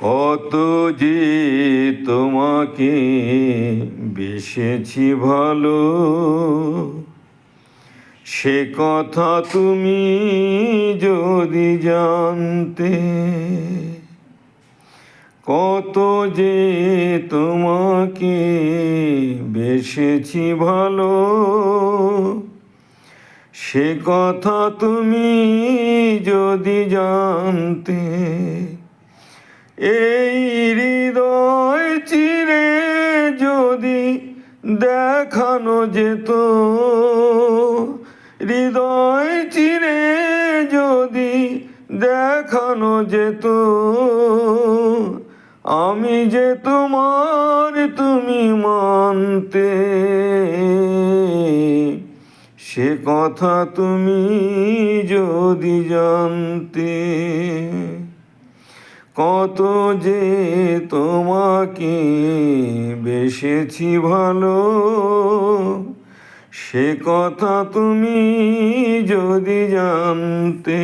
কত যে তোমাকে বেসেছি ভালো, সে কথা তুমি যদি জানতে। কত যে তোমাকে বেসেছি ভালো, সে কথা তুমি যদি জানতে। এই হৃদয় চিরে যদি দেখানো যেত, হৃদয় চিরে যদি দেখানো যেত, আমি যে তোমার তুমি মানতে। সে কথা তুমি যদি জানতে। কত যে তোমাকে বেসেছি ভালো, সে কথা তুমি যদি জানতে।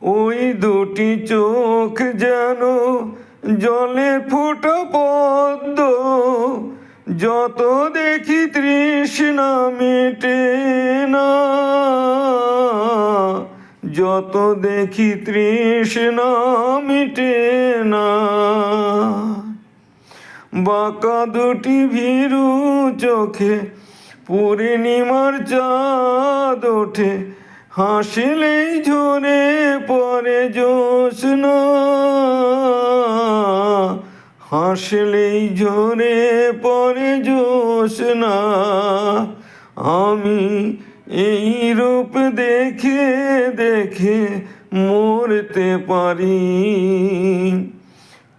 ওই দুটি চোখ যেন জলে ফোটা পদ্ম, যত দেখি তৃষ্ণা মেটে না, যত দেখি তৃষ্ণা মেটে না। বাঁকা দুটি ভীরু চোখে পূর্ণিমার চাঁদ ওঠে, হাসলেই ঝরে পড়ে জ্যোৎস্না, হাসলেই ঝরে পড়ে জ্যোৎস্না। আমি এই রূপ দেখে দেখে মরতে পারি,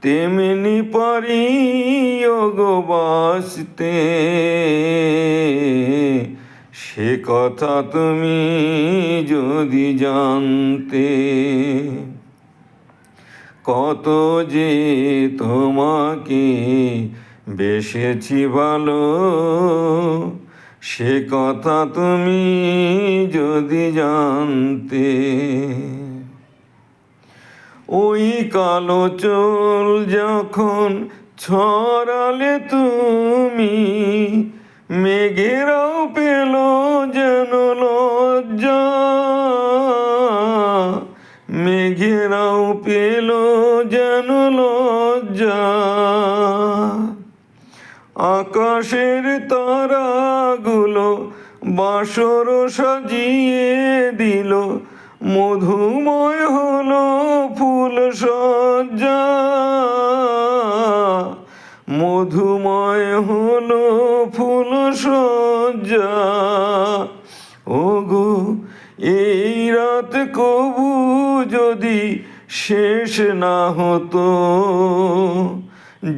তেমনি পারি ওগো বাঁচতে। সে কথা তুমি যদি জানতে। কত যে তোমাকে বেসেছি ভালো, সে কথা তুমি যদি জানতে। ওই কালো চুল যখন ছড়ালে তুমি, মেঘেরাও পেল যেন লজ্জা, মেঘেরাও পেল যেন লজ্জা। আকাশের তারাগুলো বাসর সাজিয়ে দিল, মধুময় হলো ফুল সজ্জা, মধুময় হলো ফুল সজ্জা। ওগো এই রাত কবু যদি শেষ না হতো,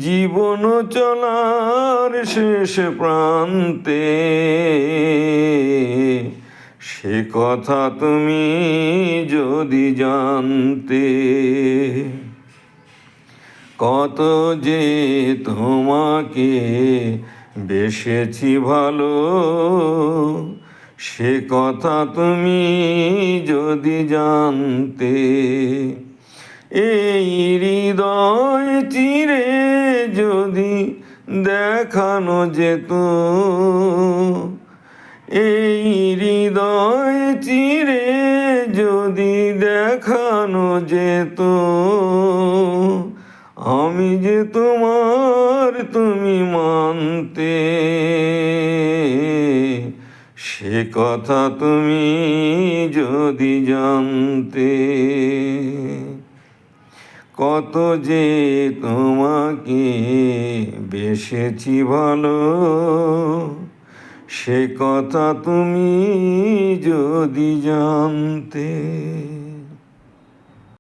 জীবন চলার শেষ প্রান্তে। সে কথা তুমি যদি জানতে। কত যে তোমাকে বেসেছি ভালো, সে কথা তুমি যদি জানতে। এই হৃদয় চিরে যদি দেখানো যেত, এই হৃদয় চিরে যদি দেখানো যেত, আমি যে তোমার তুমি মানতে। সে কথা তুমি যদি জানতে। কত যে তোমাকে বেসেছি ভালো, সে কথা তুমি যদি জানতে।